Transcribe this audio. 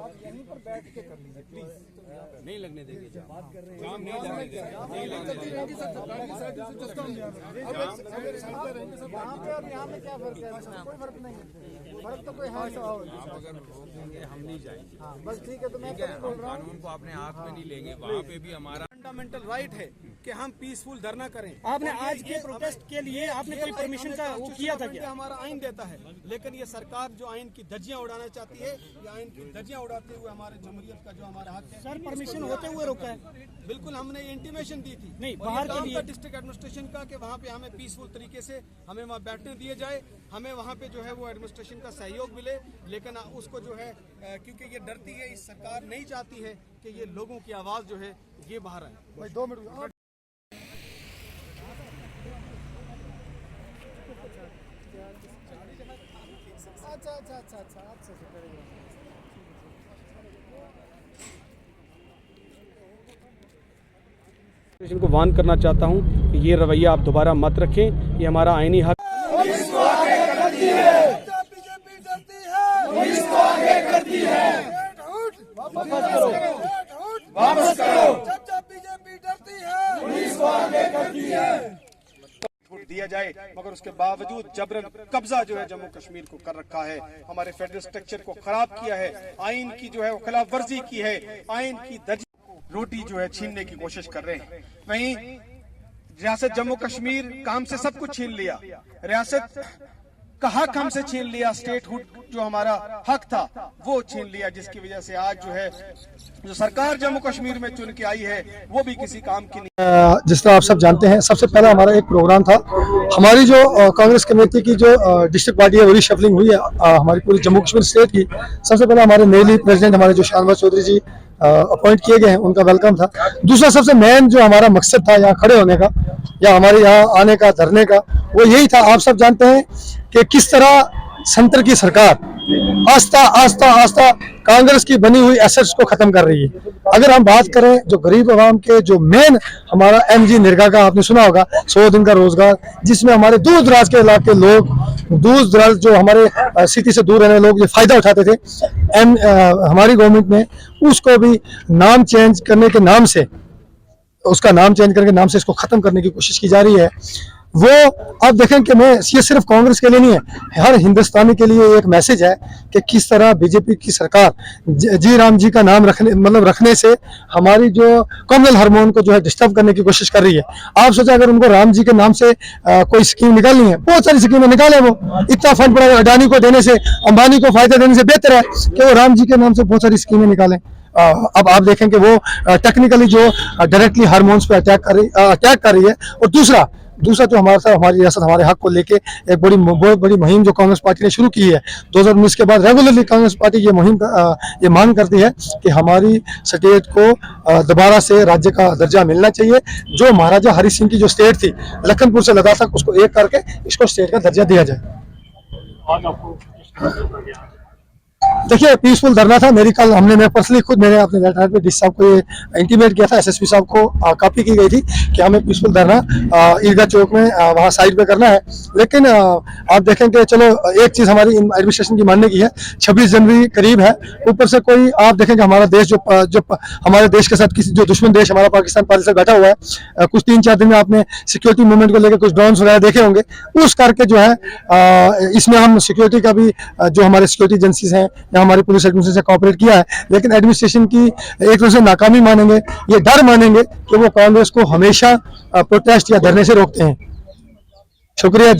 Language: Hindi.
यहीं पर बैठ के कर लीजिए प्लीज। नहीं लगने देंगे जाम नहीं लगने देंगे। यहाँ पे और यहाँ में क्या फर्क है? कोई फर्क नहीं है, फर्क तो कोई है। आप अगर रोक देंगे हम नहीं जाएंगे। हाँ बस ठीक है, तो मैं ठीक है, हम कानून को अपने हाथ में नहीं लेंगे। वहाँ पे भी हमारा फंडामेंटल राइट है कि हम पीसफुल धरना करें। आपने आज के प्रोटेस्ट के लिए आपने कोई परमिशन का वो किया था क्या? हमारा आइन देता है, लेकिन ये सरकार जो आइन की धज्जियां उड़ाना चाहती है, ये आइन की धज्जियां उड़ाते हुए हमारे जमहूरियत का जो हमारा हक है। सर परमिशन होते हुए रोका है? बिल्कुल, हमने इंटीमेशन दी थी नहीं, बाहर के लिए डिस्ट्रिक्ट एडमिनिस्ट्रेशन का कि वहाँ पे हमें पीसफुल तरीके से हमें वहाँ बैठने दिए जाए, हमें वहाँ पे जो है वो एडमिनिस्ट्रेशन का सहयोग मिले। लेकिन उसको जो है क्योंकि ये डरती है, इस सरकार नहीं चाहती है कि ये लोगों की आवाज़ जो है ये बाहर आए। भाई 2 मिनट। अच्छा अच्छा अच्छा अच्छा अच्छा को वार्न करना चाहता हूं कि ये रवैया आप दोबारा मत रखें, ये हमारा आईनी हक। बीजेपी डरती है, पुलिस को आगे करती है। वापस करो। जब बीजेपी डरती है, पुलिस को आगे करती है। दिया जाए, मगर उसके बावजूद जबरन कब्जा जो है जम्मू कश्मीर को कर रखा है, हमारे फेडरल स्ट्रक्चर को खराब किया है, आइन की जो है वो खिलाफ वर्जी की है, आइन की रोटी जो है छीनने की कोशिश कर रहे हैं। वहीं रियासत जम्मू कश्मीर का हमसे सब कुछ छीन लिया, रियासत का हक हमसे छीन लिया, स्टेटहुड जो हमारा हक था वो छीन लिया, जिसकी वजह से आज जो है जो सरकार जम्मू कश्मीर में चुन के आई है वो भी किसी काम की नहीं। जिस तरह आप सब जानते हैं, सबसे पहला हमारा एक प्रोग्राम था, हमारी जो कांग्रेस कमेटी की जो डिस्ट्रिक्ट पार्टी है वो रीशफलिंग हुई है हमारी पूरी जम्मू कश्मीर स्टेट की। सबसे पहले हमारे नई प्रेसिडेंट हमारे जो शानवाज चौधरी जी अपॉइंट किए गए हैं, उनका वेलकम था। दूसरा सबसे मेन जो हमारा मकसद था यहाँ खड़े होने का या हमारे यहाँ आने का, धरने का, वो यही था। आप सब जानते हैं कि किस तरह सेंटर की सरकार आस्ता आस्ता आस्ता कांग्रेस की बनी हुई एसेट्स को खत्म कर रही है। अगर हम बात करें जो गरीब आवाम के जो मेन हमारा MG निरगा का आपने सुना होगा, 100 दिन का रोजगार, जिसमें हमारे दूर दराज के इलाके लोग, दूर दराज जो हमारे सिटी से दूर रहने लोग ये फायदा उठाते थे, हमारी गवर्नमेंट ने उसको भी नाम चेंज करने के नाम से, उसका नाम चेंज करके नाम से इसको खत्म करने की कोशिश की जा रही है। वो आप देखें कि मैं ये सिर्फ कांग्रेस के लिए नहीं है, हर हिंदुस्तानी के लिए एक मैसेज है कि किस तरह बीजेपी की सरकार जी राम जी का नाम रखने से हमारी जो कम्युनल हार्मोन को जो है डिस्टर्ब करने की कोशिश कर रही है। आप सोचा अगर उनको राम जी के नाम से कोई स्कीम निकालनी है, बहुत सारी स्कीमें निकाले, वो इतना फंड पड़ा अडानी को देने से, अंबानी को फायदा देने से बेहतर है कि वो राम जी के नाम से बहुत सारी स्कीमें निकालें। अब आप देखें कि वो टेक्निकली जो डायरेक्टली हार्मोन्स पे अटैक कर रही है। और दूसरा जो हमारी रियासत हमारे हक को लेके एक बहुत बड़ी मुहिम जो कांग्रेस पार्टी ने शुरू की है 2019 के बाद, रेगुलरली कांग्रेस पार्टी ये मुहिम ये मांग करती है कि हमारी स्टेट को दोबारा से राज्य का दर्जा मिलना चाहिए। जो महाराजा हरि सिंह की जो स्टेट थी लखनपुर से लद्दाख तक, उसको एक करके इसको स्टेट का दर्जा दिया जाए। देखिए पीसफुल धरना था, मैं पर्सनली खुद मैंने अपने लेटर पे डीसी साहब को ये इंटीमेट किया था, SSP साहब को कॉपी की गई थी कि हमें पीसफुल धरना ईदगाह चौक में वहाँ साइड पे करना है। लेकिन आप देखें कि चलो एक चीज़ हमारी एडमिनिस्ट्रेशन की मानने की है, 26 जनवरी करीब है, ऊपर से कोई आप देखें कि हमारा देश जो हमारे देश के साथ किसी जो दुश्मन देश हमारा पाकिस्तान से बैठा हुआ है, कुछ 3-4 दिन में आपने सिक्योरिटी मूवमेंट को लेकर कुछ ड्रोन्स वगैरह देखे होंगे, उस करके जो है इसमें हम सिक्योरिटी का भी जो हमारे सिक्योरिटी एजेंसीज हैं या हमारी पुलिस एडमिनिस्ट्रेशन से कोऑपरेट किया है, लेकिन एडमिनिस्ट्रेशन की एक तरह से नाकामी मानेंगे, ये डर मानेंगे कि वो कांग्रेस को हमेशा प्रोटेस्ट या धरने से रोकते हैं। शुक्रिया।